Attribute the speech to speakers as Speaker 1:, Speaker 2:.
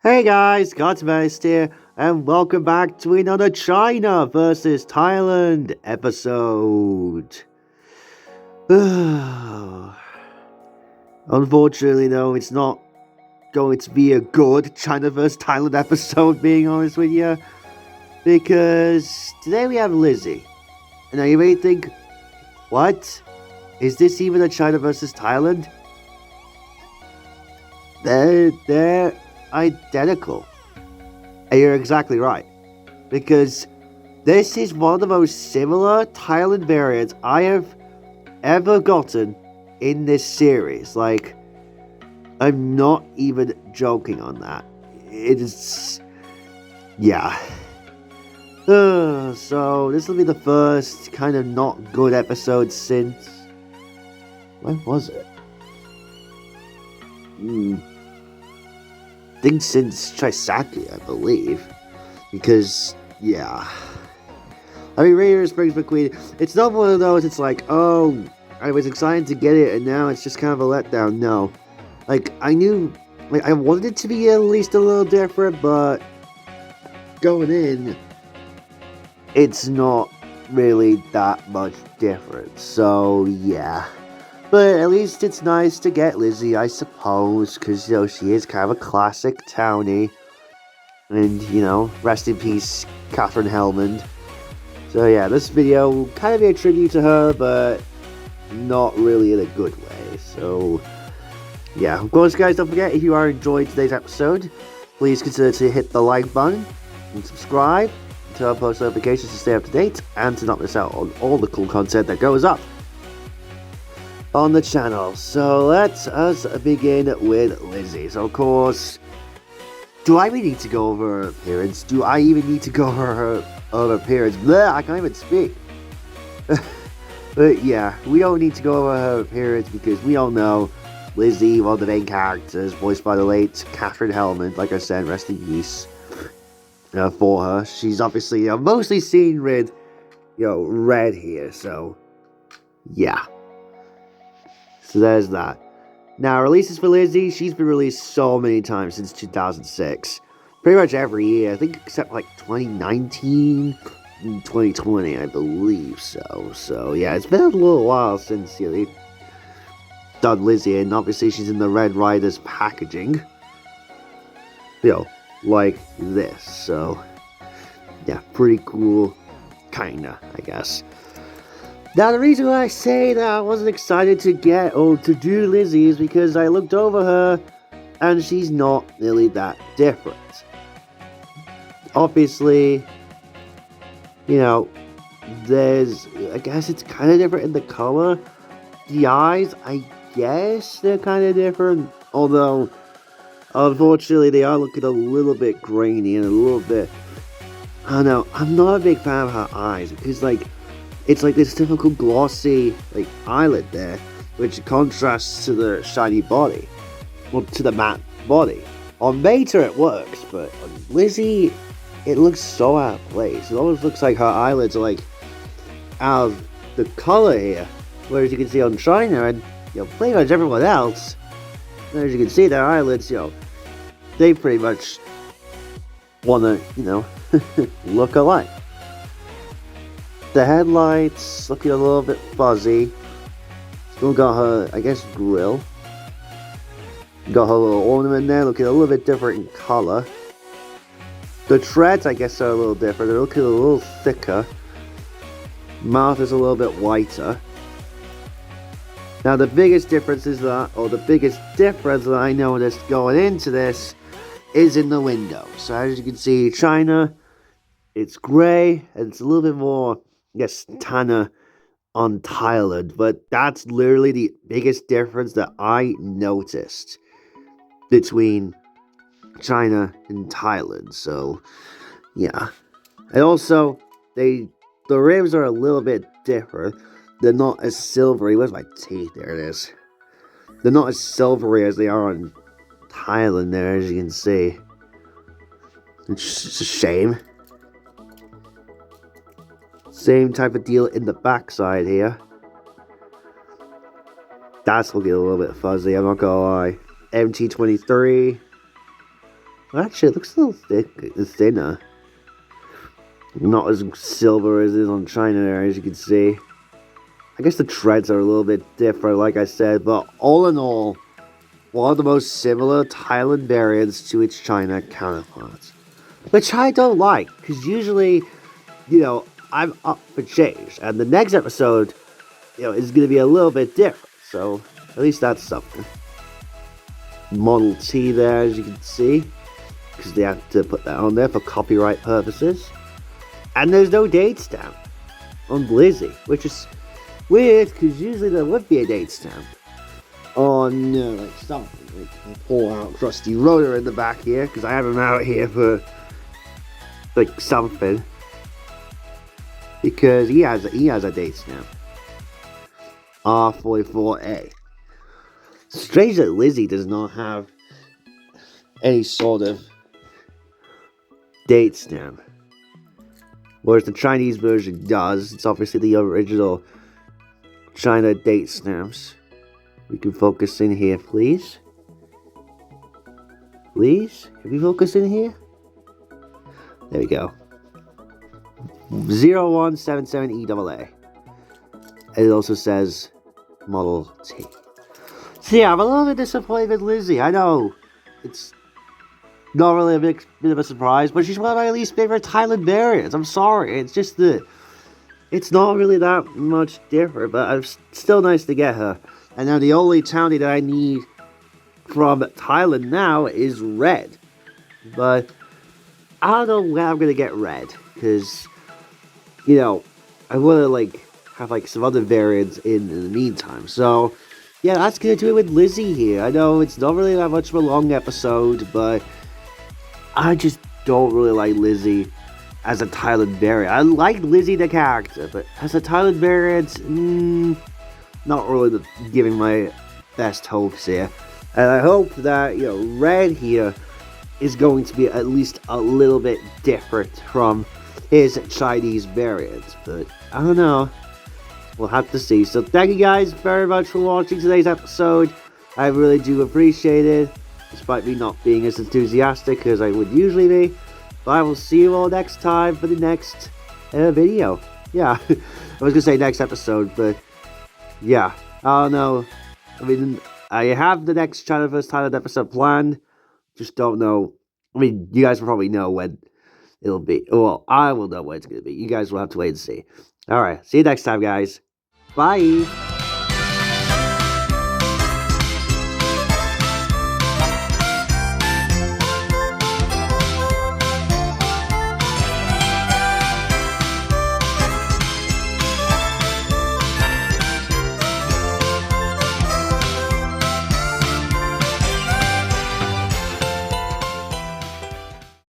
Speaker 1: Hey guys, God's here, and welcome back to another China versus Thailand episode. Unfortunately, though, it's not going to be a good China versus Thailand episode, being honest with you, because today we have Lizzie. And now you may think, what? Is this even a China versus Thailand? They're identical. And you're exactly right. Because this is one of the most similar Thailand variants I have ever gotten in this series. Like, I'm not even joking on that. It is... yeah. So, this will be the first kind of not good episode since... when was it? I think since Chisaki, I believe. Because, yeah. I mean, Radiator Springs McQueen, it's not one of those, it's like, oh, I was excited to get it, and now it's just kind of a letdown. No. Like, I knew, like, I wanted it to be at least a little different, but going in, it's not really that much different. So, yeah. But at least it's nice to get Lizzie, I suppose, because, you know, she is kind of a classic townie. And, you know, rest in peace, Catherine Hellman. So, yeah, this video will kind of be a tribute to her, but not really in a good way. So, yeah, of course, guys, don't forget, if you are enjoying today's episode, please consider to hit the like button and subscribe, turn on post notifications to stay up to date, and to not miss out on all the cool content that goes up on the channel. So let us begin with Lizzie. So of course, do I even need to go over her appearance? Do I even need to go over her appearance? Blah, I can't even speak. But yeah, we don't need to go over her appearance because we all know Lizzie, one of the main characters, voiced by the late Catherine Hellman. Like I said, rest in peace for her. She's obviously mostly seen with, red here. So yeah. So there's that. Now, releases for Lizzie, she's been released so many times since 2006. Pretty much every year, I think except like 2019 and 2020, I believe so. So yeah, it's been a little while since they've done Lizzie, and obviously she's in the Red Riders packaging. Like this. So yeah, pretty cool, kinda, I guess. Now, the reason why I say that I wasn't excited to get or to do Lizzie is because I looked over her and she's not really that different. Obviously, there's, I guess it's kind of different in the color. The eyes, I guess they're kind of different. Although, unfortunately, they are looking a little bit grainy and a little bit, I don't know, I'm not a big fan of her eyes because, it's like this typical glossy, eyelid there, which contrasts to the shiny body. Well, to the matte body. On Mater it works, but on Lizzie, it looks so out of place. It almost looks like her eyelids are, out of the color here. Whereas you can see on China and, pretty much everyone else, as you can see, their eyelids, they pretty much wanna, look alike. The headlights looking a little bit fuzzy. Still got her, I guess, grill. Got her little ornament there, looking a little bit different in color. The treads, I guess, are a little different. They're looking a little thicker. Mouth is a little bit whiter. Now, the biggest difference that I noticed going into this is in the window. So, as you can see, China, it's gray, and it's a little bit more, tanner on Thailand, but that's literally the biggest difference that I noticed between China and Thailand. So, yeah. And also, the ribs are a little bit different. They're not as silvery. Where's my teeth? There it is. They're not as silvery as they are in Thailand there, as you can see. It's just a shame. Same type of deal in the backside here. That's looking a little bit fuzzy, I'm not gonna lie. MT23. Well, actually, it looks a little thinner. Not as silver as it is on China there, as you can see. I guess the treads are a little bit different, like I said, but all in all, one of the most similar Thailand variants to its China counterparts. Which I don't like, because usually, I'm up for change. And the next episode, is going to be a little bit different. So, at least that's something. Model T there, as you can see. Because they have to put that on there for copyright purposes. And there's no date stamp on Lizzie, which is weird, because usually there would be a date stamp on, like something. Like, I'll pull out Krusty Rotor in the back here, because I have him out here for, like, something. Because he has a date stamp. R44A. Strange that Lizzie does not have any sort of date stamp. Whereas the Chinese version does. It's obviously the original China date stamps. We can focus in here, please. Please? Can we focus in here? There we go. 0177EAA. And it also says Model T. So yeah, I'm a little bit disappointed with Lizzie. I know it's not really a bit of a surprise, but she's one of my least favorite Thailand variants. I'm sorry. It's just it's not really that much different, but it's still nice to get her. And now the only townie that I need from Thailand now is red. But I don't know when I'm going to get red, because, I want to, have, some other variants in the meantime. So, yeah, that's going to do it with Lizzie here. I know it's not really that much of a long episode, but I just don't really like Lizzie as a Thailand variant. I like Lizzie the character, but as a Thailand variant, not really giving my best hopes here. And I hope that, red here is going to be at least a little bit different from his Chinese variant. But I don't know. We'll have to see. So thank you guys very much for watching today's episode. I really do appreciate it, despite me not being as enthusiastic as I would usually be. But I will see you all next time for the next video. Yeah, I was going to say next episode, but yeah, I don't know. I mean, I have the next China vs. Thailand episode planned. Just don't know. I mean, you guys will probably know when it'll be. Well, I will know when it's going to be. You guys will have to wait and see. Alright, see you next time, guys. Bye!